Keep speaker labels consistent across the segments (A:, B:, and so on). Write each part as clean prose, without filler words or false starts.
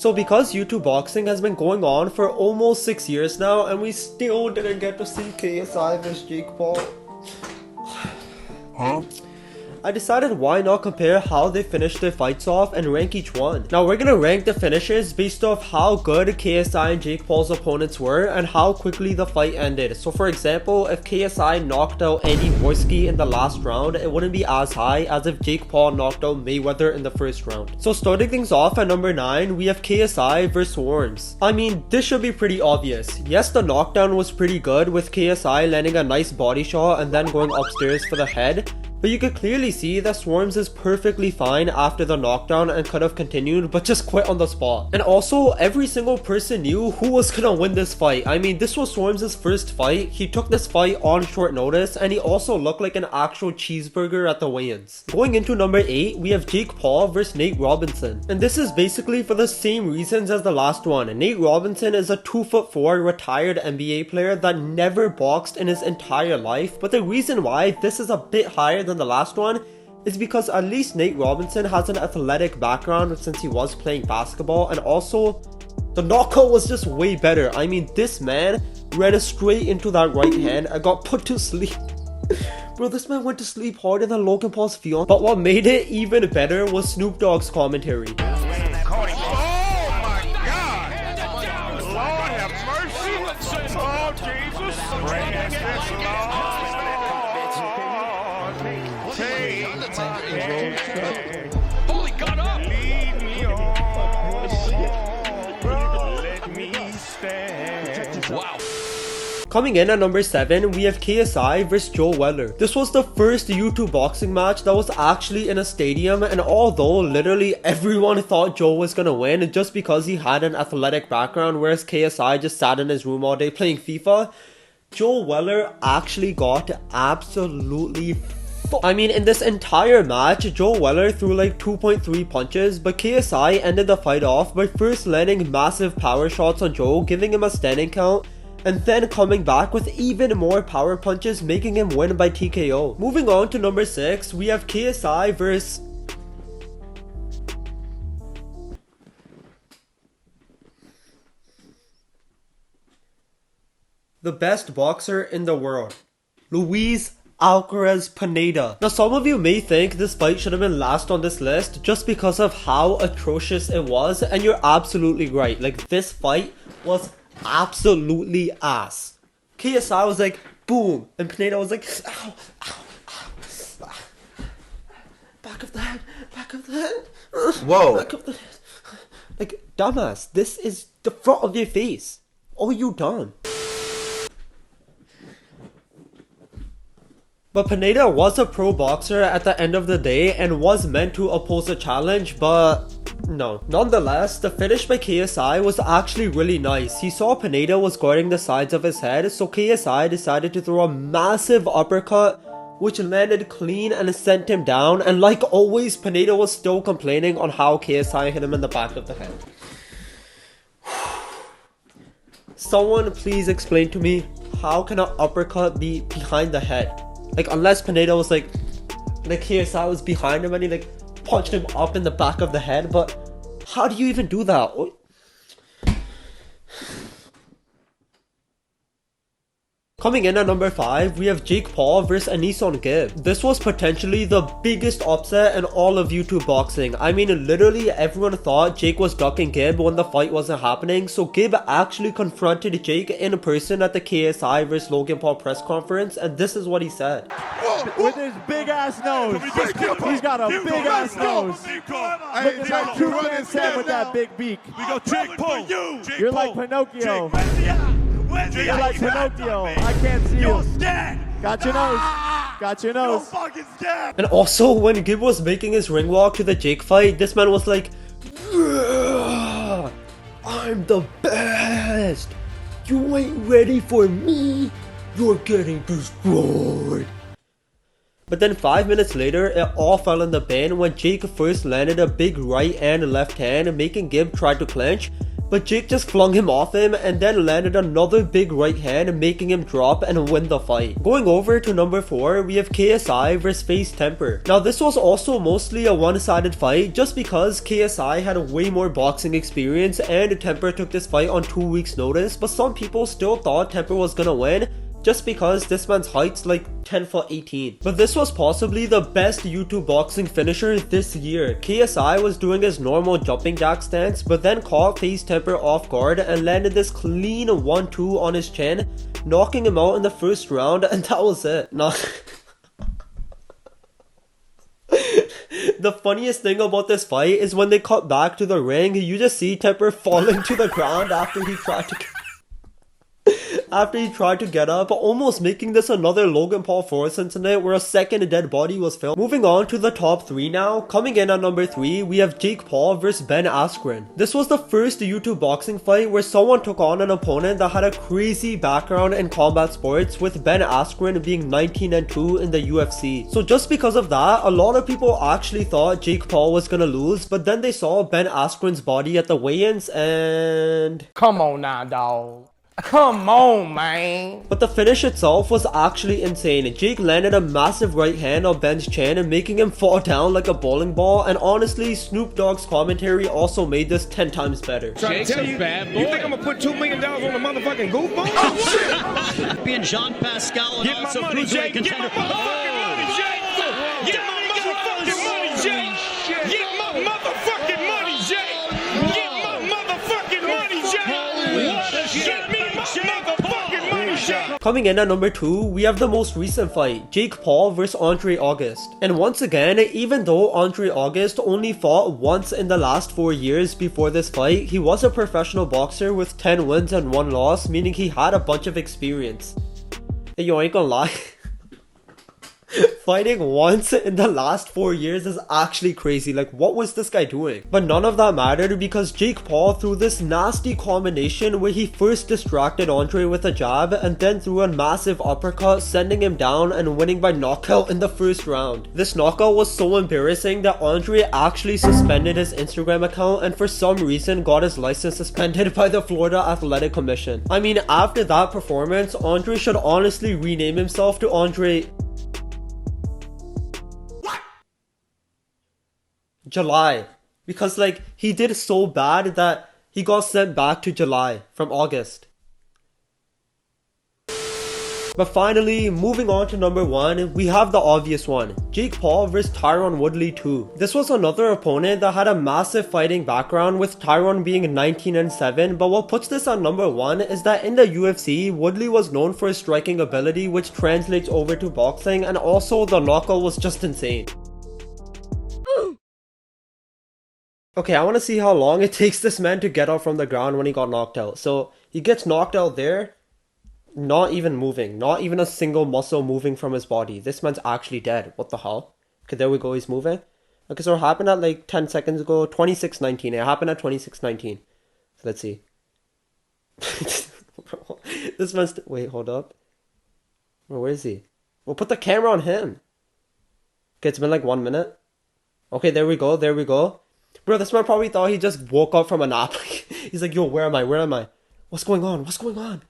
A: So because YouTube boxing has been going on for almost 6 years now and we still didn't get to see KSI vs Jake Paul. I decided why not compare how they finished their fights off and rank each one. Now we're gonna rank the finishes based off how good KSI and Jake Paul's opponents were and how quickly the fight ended. So for example, if KSI knocked out Andy Worski in the last round, it wouldn't be as high as if Jake Paul knocked out Mayweather in the first round. So starting things off at number 9, we have KSI vs Swarms. I mean, this should be pretty obvious. Yes, the knockdown was pretty good with KSI landing a nice body shot and then going upstairs for the head. But you could clearly see that Swarms is perfectly fine after the knockdown and could have continued but just quit on the spot. And also, every single person knew who was gonna win this fight. I mean, this was Swarms' first fight. He took this fight on short notice and he also looked like an actual cheeseburger at the weigh-ins. Going into number 8, we have Jake Paul vs Nate Robinson. And this is basically for the same reasons as the last one. Nate Robinson is a 2'4" retired NBA player that never boxed in his entire life. But the reason why this is a bit higher than the last one is because at least Nate Robinson has an athletic background since he was playing basketball, and also the knockout was just way better. I mean, this man ran straight into that right hand and got put to sleep. Bro, this man went to sleep harder than Logan Paul's fiance. But what made it even better was Snoop Dogg's commentary.
B: Holy got up! Lead me on. Let me stand. Wow.
A: Coming in at number 7, we have KSI vs Joe Weller. This was the first YouTube boxing match that was actually in a stadium, and although literally everyone thought Joe was gonna win just because he had an athletic background, whereas KSI just sat in his room all day playing FIFA, Joe Weller actually got absolutely I mean, in this entire match, Joe Weller threw like 2.3 punches, but KSI ended the fight off by first landing massive power shots on Joe, giving him a standing count, and then coming back with even more power punches, making him win by TKO. Moving on to number 6, we have KSI vs the best boxer in the world, Luis Alcaraz Pineda. Now some of you may think this fight should have been last on this list just because of how atrocious it was, and you're absolutely right. Like, this fight was absolutely ass. KSI was like boom and Pineda was like ow, ow, ow. Back of the head, back of the head.
C: Whoa.
A: Back of the head. Like, dumbass, this is the front of your face. All you done. But Pineda was a pro boxer at the end of the day and was meant to oppose a challenge, but no. Nonetheless, the finish by KSI was actually really nice. He saw Pineda was guarding the sides of his head, so KSI decided to throw a massive uppercut which landed clean and sent him down, and like always, Pineda was still complaining on how KSI hit him in the back of the head. Someone please explain to me, how can an uppercut be behind the head? Like, unless Pineda was like KSI was behind him and he like punched him up in the back of the head, but how do you even do that? Coming in at number 5, we have Jake Paul vs Asrin Gibb. This was potentially the biggest upset in all of YouTube boxing. I mean, literally everyone thought Jake was ducking Gibb when the fight wasn't happening, so Gibb actually confronted Jake in person at the KSI vs Logan Paul press conference, and this is what he said.
D: With his big ass nose. He's got a big ass nose. Looking like Superman's head with that big beak.
B: We go Jake Paul.
D: You're like Pinocchio. You're like Pinocchio. I can't see you. Got your nose. Got your nose.
A: And also, when Gibb was making his ring walk to the Jake fight, this man was like, I'm the best. You ain't ready for me. You're getting destroyed. But then 5 minutes later, it all fell in the bin when Jake first landed a big right and left hand, making Gibb try to clinch. but Jake just flung him off him and then landed another big right hand, making him drop and win the fight. Going over to number 4, we have KSI vs FaZe Temper. Now this was also mostly a one-sided fight just because KSI had way more boxing experience and Temper took this fight on 2 weeks notice, but some people still thought Temper was gonna win just because this man's height's like 10'18". But this was possibly the best YouTube boxing finisher this year. KSI was doing his normal jumping jack stance, but then caught FaZe Temper off guard and landed this clean 1-2 on his chin, knocking him out in the first round, and that was it. The funniest thing about this fight is when they cut back to the ring, you just see Temper falling to the ground after he tried to get up, almost making this another Logan Paul Force incident where a second dead body was filmed. Moving on to the top 3 now. Coming in at number 3, we have Jake Paul vs Ben Askren. This was the first YouTube boxing fight where someone took on an opponent that had a crazy background in combat sports, with Ben Askren being 19-2 in the UFC. So just because of that, a lot of people actually thought Jake Paul was gonna lose, but then they saw Ben Askren's body at the weigh-ins and...
C: Come on now, dawg. Come on, man.
A: But the finish itself was actually insane. Jake landed a massive right hand on Ben's chin, making him fall down like a bowling ball, and honestly, Snoop Dogg's commentary also made this 10 times better.
B: Jake's a bad boy. You think I'm gonna put $2 million on a motherfucking goofball? Oh, shit!
E: Being Jean Pascal and
B: Get my
E: also
B: money, Jake!
E: cruiserweight
B: Get my
E: contender.
B: motherfucking money, Jake! Get my motherfucking money, Jake! Get my motherfucking money, Jake! Get my motherfucking money, Jake! Get me my motherfucking money, Jake!
A: Coming in at number 2, we have the most recent fight, Jake Paul vs Andre August. And once again, even though Andre August only fought once in the last 4 years before this fight, he was a professional boxer with 10 wins and 1 loss, meaning he had a bunch of experience. Hey, yo, I ain't gonna lie. Fighting once in the last 4 years is actually crazy. Like, what was this guy doing? But none of that mattered because Jake Paul threw this nasty combination where he first distracted Andre with a jab and then threw a massive uppercut, sending him down and winning by knockout in the first round. This knockout was so embarrassing that Andre actually suspended his Instagram account and for some reason got his license suspended by the Florida Athletic Commission. I mean, after that performance, Andre should honestly rename himself to Andre... July, because like he did so bad that he got sent back to July from August. But finally, moving on to number 1, we have the obvious one, Jake Paul vs Tyron Woodley 2. This was another opponent that had a massive fighting background, with Tyron being 19-7, but what puts this on number 1 is that in the UFC, Woodley was known for his striking ability, which translates over to boxing, and also the knockout was just insane. Okay, I want to see how long it takes this man to get up from the ground when he got knocked out. So, he gets knocked out there, not even moving, not even a single muscle moving from his body. This man's actually dead. What the hell? Okay, there we go, he's moving. Okay, so it happened at like 10 seconds ago, 26:19. It happened at 26:19. So let's see. This man's... Wait, hold up. Where is he? We'll put the camera on him. Okay, it's been like 1 minute. Okay, there we go, there we go. Bro, this man probably thought he just woke up from a nap. He's like, yo, where am I? Where am I? What's going on? What's going on?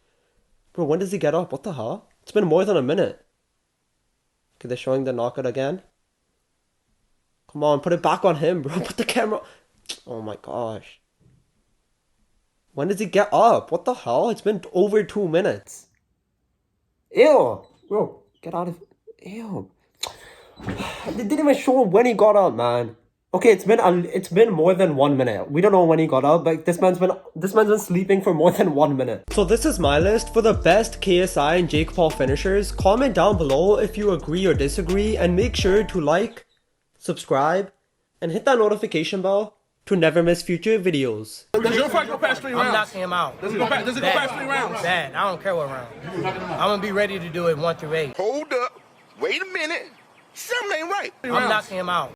A: Bro, when does he get up? What the hell? It's been more than a minute. Okay, they're showing the knockout again. Come on, put it back on him, bro. Put the camera... Oh my gosh. When does he get up? What the hell? It's been over 2 minutes. Ew. Bro, get out of... Ew. They didn't even show when he got up, man. Okay, it's been more than 1 minute. We don't know when he got up, but this man's been sleeping for more than 1 minute. So this is my list for the best KSI and Jake Paul finishers. Comment down below if you agree or disagree, and make sure to like, subscribe, and hit that notification bell to never miss future videos.
F: Does your fight go past 3 rounds?
C: I'm knocking him out.
F: Does it go past 3 rounds?
C: Bad. I don't care what round. I'm gonna be ready to do it 1 through 8.
B: Hold up. Wait a minute. Something ain't right.
C: I'm knocking him out.